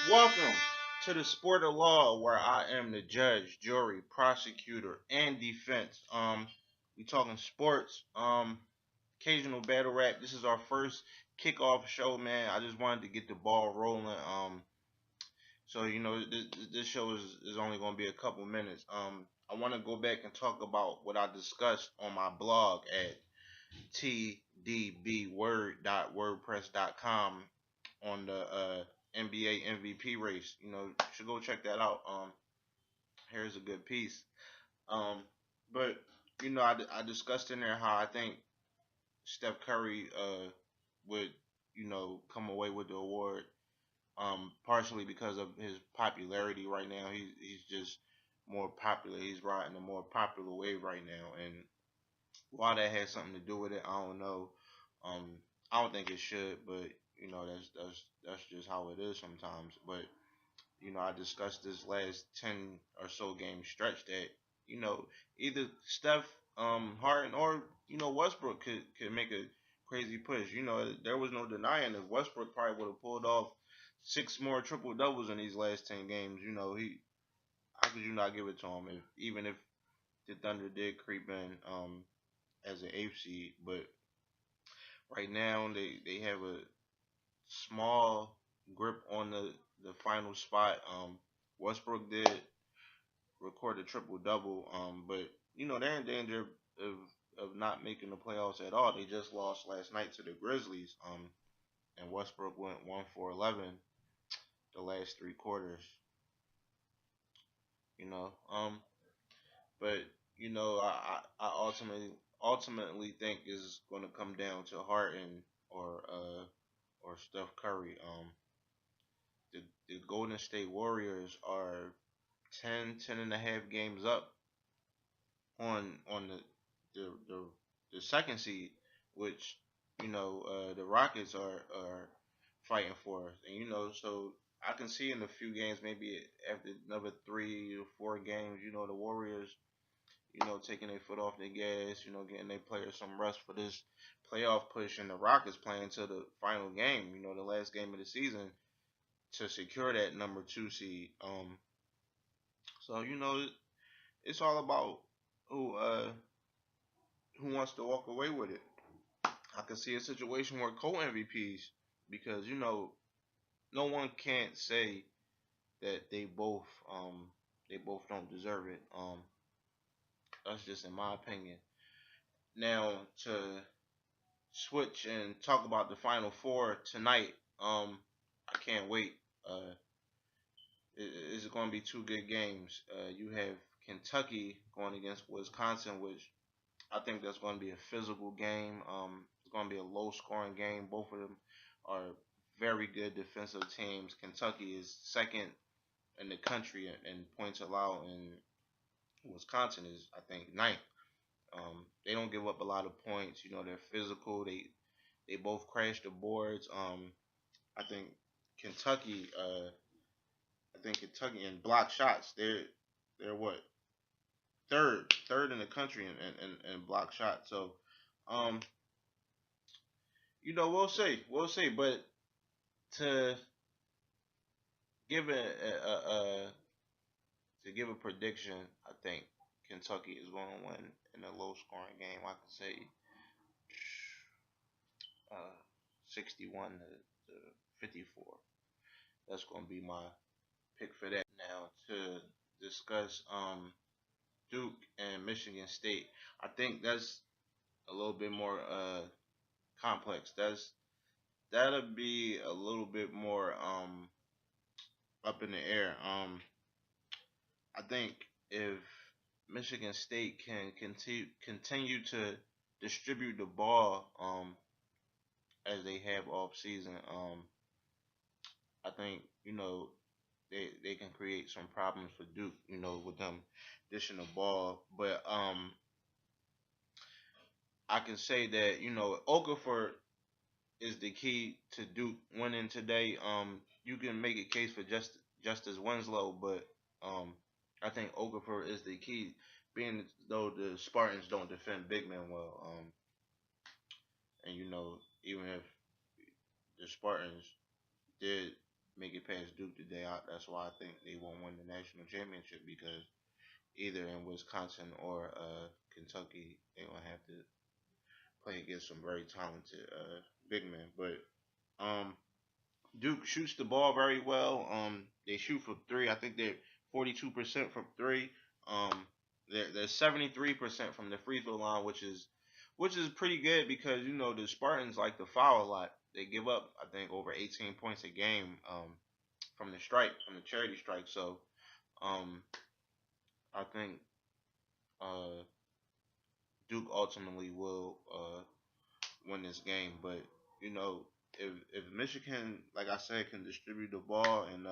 Welcome to the sport of law, where I am the judge, jury, prosecutor, and defense. We talking sports. Occasional battle rap. This is our first kickoff show, man. I just wanted to get the ball rolling. So this show is only going to be a couple minutes. I want to go back and talk about what I discussed on my blog at tdbword.wordpress.com on the NBA MVP race. You should go check that out. Here's a good piece. Um, but I discussed in there how I think Steph Curry would come away with the award. Partially because of his popularity right now. He's just more popular. He's riding a more popular wave right now, and why that has something to do with it, I don't know. Um, I don't think it should, but that's just how it is sometimes. But I discussed this last 10 or so game stretch that either Steph, Harden, or Westbrook could make a crazy push. There was no denying if Westbrook probably would have pulled off six more triple doubles in these last 10 games. He how could you not give it to him if even if the Thunder did creep in as an eighth seed, but right now they have a small grip on the final spot. Westbrook did record a triple double, but they're in danger of not making the playoffs at all. They just lost last night to the Grizzlies, and Westbrook went 1 for 11 the last 3 quarters. You know, but I ultimately think is going to come down to Harden or Steph Curry. The Golden State Warriors are 10 and a half games up on the second seed, which the Rockets are fighting for, and so I can see in a few games, maybe after another 3 or 4 games, the Warriors, taking their foot off the gas, getting their players some rest for this playoff push, and the Rockets playing to the final game, the last game of the season to secure that number 2 seed. So it's all about who uh who wants to walk away with it. I can see a situation where co-MVPs, because no one can't say that they both don't deserve it. That's just in my opinion. Now to switch and talk about the Final Four tonight. I can't wait. It's going to be 2 good games. You have Kentucky going against Wisconsin, which I think that's going to be a physical game. It's going to be a low scoring game. Both of them are very good defensive teams. Kentucky is second in the country in points allowed, and Wisconsin is, I think, ninth. They don't give up a lot of points. They're physical. They both crash the boards. I think Kentucky. I think Kentucky in block shots. They're what, third in the country in block shots. So um, we'll see. But to give a prediction, I think Kentucky is going to win in a low scoring game. I can say 61 to 54. That's going to be my pick for that. Now to discuss Duke and Michigan State, I think that's a little bit more complex. That'll be a little bit more up in the air. I think if Michigan State can continue to distribute the ball as they have off season, I think they can create some problems for Duke. With them dishing the ball, but I can say that Okafor is the key to Duke winning today. You can make a case for Justice Winslow, but I think Okafor is the key, being though the Spartans don't defend big men well. And even if the Spartans did make it past Duke today. That's why I think they won't win the national championship because either in Wisconsin or Kentucky, they gonna have to play against some very talented big men. But um, Duke shoots the ball very well. They shoot from three. I think they're 42% from three. Um, they're 73% from the free throw line, which is pretty good because you know the Spartans like to foul a lot. They give up, I think, over 18 points a game from the charity strike. So um, I think uh, Duke ultimately will win this game. But you know, if Michigan, like I said, can distribute the ball and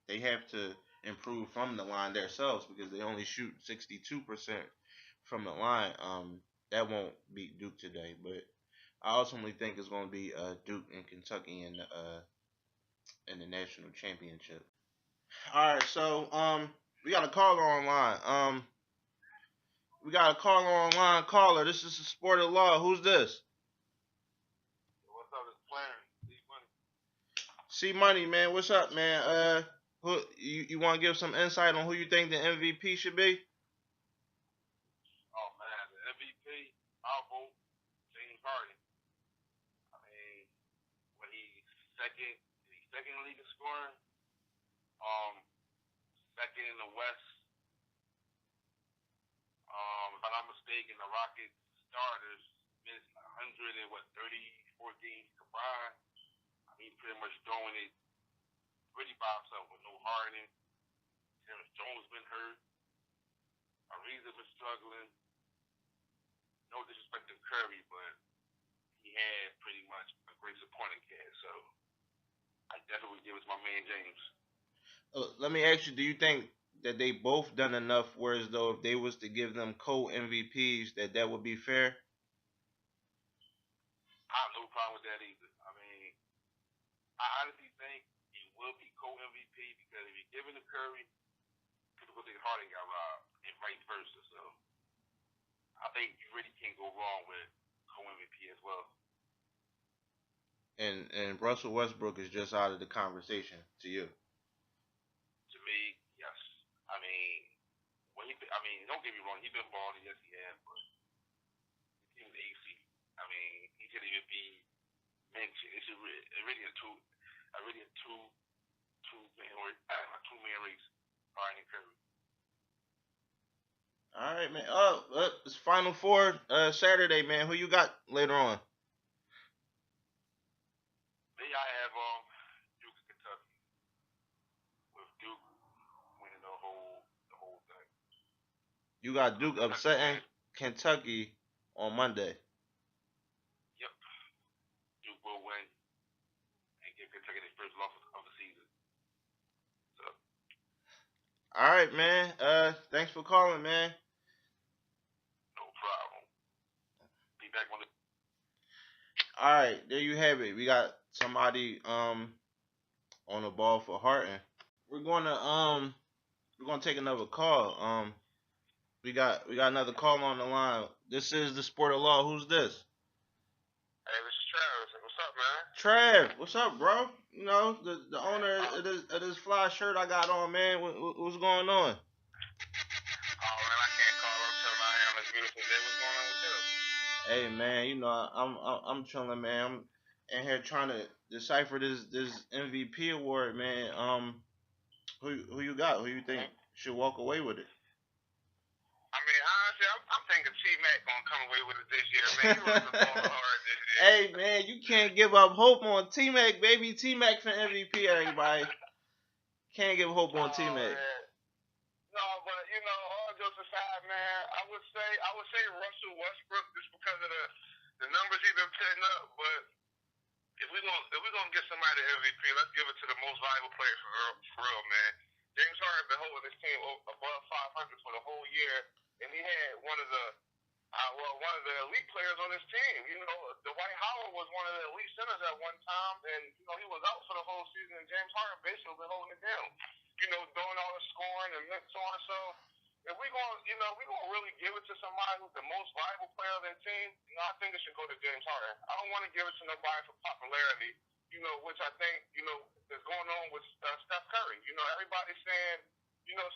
they have to improve from the line themselves because they only shoot 62% from the line. That won't beat Duke today, but I ultimately think it's going to be Duke and Kentucky in the national championship. All right, so we got a caller online. We got a caller online. Caller, this is the Sport of Law. Who's this? What's up? It's Clarence. C Money, man. What's up, man? Who you want to give some insight on who you think the MVP should be? Oh man, the MVP, I'll vote James Harden. I mean, when he's second in the league in scoring, um, second in the West. If I'm not mistaken, the Rockets starters missed 34 games combined. I mean, pretty much throwing it really by himself with no Harden. Terrence Jones been hurt. Ariza been struggling. No disrespect to Curry, but he had pretty much a great supporting cast. So I definitely give it to my man James. Let me ask you: do you think that they both done enough? Whereas though, if they was to give them co-MVPs, that would be fair. I have no problem with that either. I mean, I honestly think he will be co-MVP because if you're giving to Curry, people think Harden got robbed, and vice versa. So I think you really can't go wrong with co-MVP as well. And Russell Westbrook is just out of the conversation to you. To me, yes. I mean, don't get me wrong, he's been balling, yes he has, but his team's AC. I mean, he shouldn't even be mentioned. It's really a two man race. Harden and Curry. All right, man. It's Final Four Saturday, man. Who you got later on? Me, I have Duke and Kentucky. With Duke winning the whole thing. You got Duke upsetting Kentucky on Monday. Yep. Duke will win and give Kentucky their first loss of the season. So. All right, man. Thanks for calling, man. No problem. Be back on the. All right, there you have it. We got somebody on the ball for Harton. We're gonna take another call. We got another call on the line. This is the Sport of Law. Who's this? Hey, this is Travis. What's up, man? Trav, what's up, bro? You know the owner of this fly shirt I got on, man. What's going on? Oh man, I can't call. I'm telling I am this beautiful day. What's going on with you? Hey, man. You know I'm chilling, man. I'm in here trying to decipher this MVP award, man. Who you got? Who you think should walk away with it? I mean, honestly, I'm thinking T-Mac gonna come away with it this year, man. He was the ball hard this year. Hey, man, you can't give up hope on T-Mac, baby. T-Mac for MVP, everybody. Can't give hope on T-Mac. Man. No, but you know, all jokes aside, man, I would say Russell Westbrook just because of the numbers he's been putting up. But if we're gonna get somebody MVP, let's give it to the most valuable player for real, man. James Harden been holding his team above 500 for the whole year, and he had one of the elite players on his team. You know, Dwight Howard was one of the elite centers at one time, and you know he was out for the whole season. And James Harden basically been holding it down. You know, doing all the scoring and so on. So if we gonna really give it to somebody who's the most valuable player on their team, you know, I think it should go to James Harden. I don't want to give it to nobody for popularity. which I think, is going on with Steph Curry. Everybody's saying,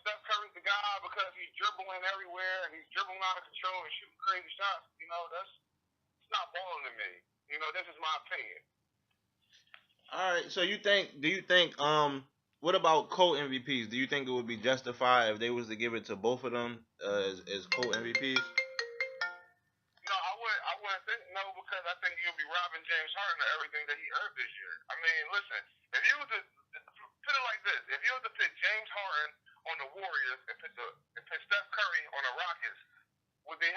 Steph Curry's the guy because he's dribbling everywhere and he's dribbling out of control and shooting crazy shots. It's not balling to me. This is my opinion. All right. So do you think what about co-MVPs? Do you think it would be justified if they was to give it to both of them as co-MVPs? No, I wouldn't think no, because I think you'll be robbing James Harden of everything that he earned this year. I mean, listen, if you was to put it like this, if you was to put James Harden on the Warriors and put Steph Curry on the Rockets, would they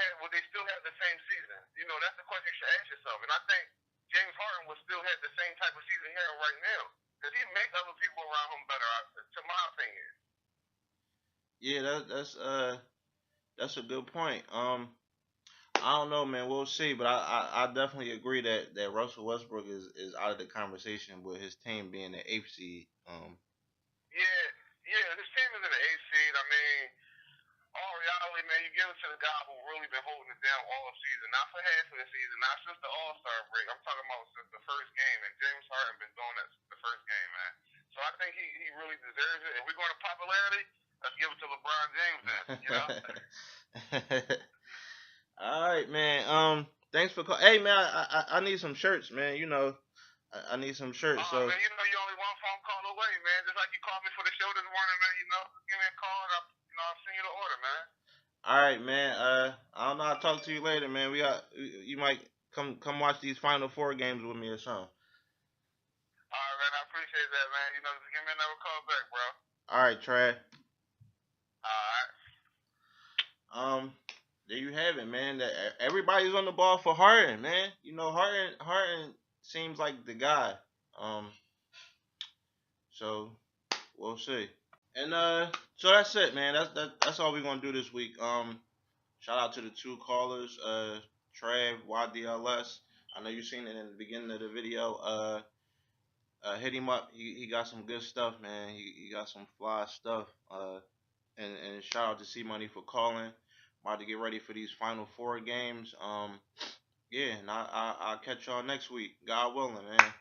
still have the same season? That's the question you should ask yourself. And I think James Harden would still have the same type of season here right now, because he makes other people around him better, to my opinion. Yeah, that's a good point. I don't know, man. We'll see, but I definitely agree that Russell Westbrook is out of the conversation with his team being the 8th seed. Yeah, his team is in the 8th seed. I mean, all reality, man, you give it to the guy who really been holding it down all of season, not for half of the season, not since the All-Star break. I'm talking about since the first game, and James Harden been doing that since the first game, man. So I think he really deserves it. If we're going to popularity, let's give it to LeBron James then. All right, man. Thanks for calling. Hey, man, I need some shirts, man. I need some shirts. So. Man, you only one phone call away, man. Just like you called me for the show this morning, man. Give me a call, and I'll send you the order, man. All right, man. I don't know. I'll talk to you later, man. You might come watch these Final Four games with me or something. All right, man. I appreciate that, man. Just give me another call back, bro. All right, Trey. All right. There you have it, man. That everybody's on the ball for Harden, man. Harden seems like the guy. So we'll see. And so that's it, man. That's all we're gonna do this week. Shout out to the 2 callers, Trav, YDLS. I know you seen it in the beginning of the video. Hit him up. He got some good stuff, man. He got some fly stuff. And shout out to C Money for calling. About to get ready for these Final Four games. Yeah, and I'll catch y'all next week. God willing, man.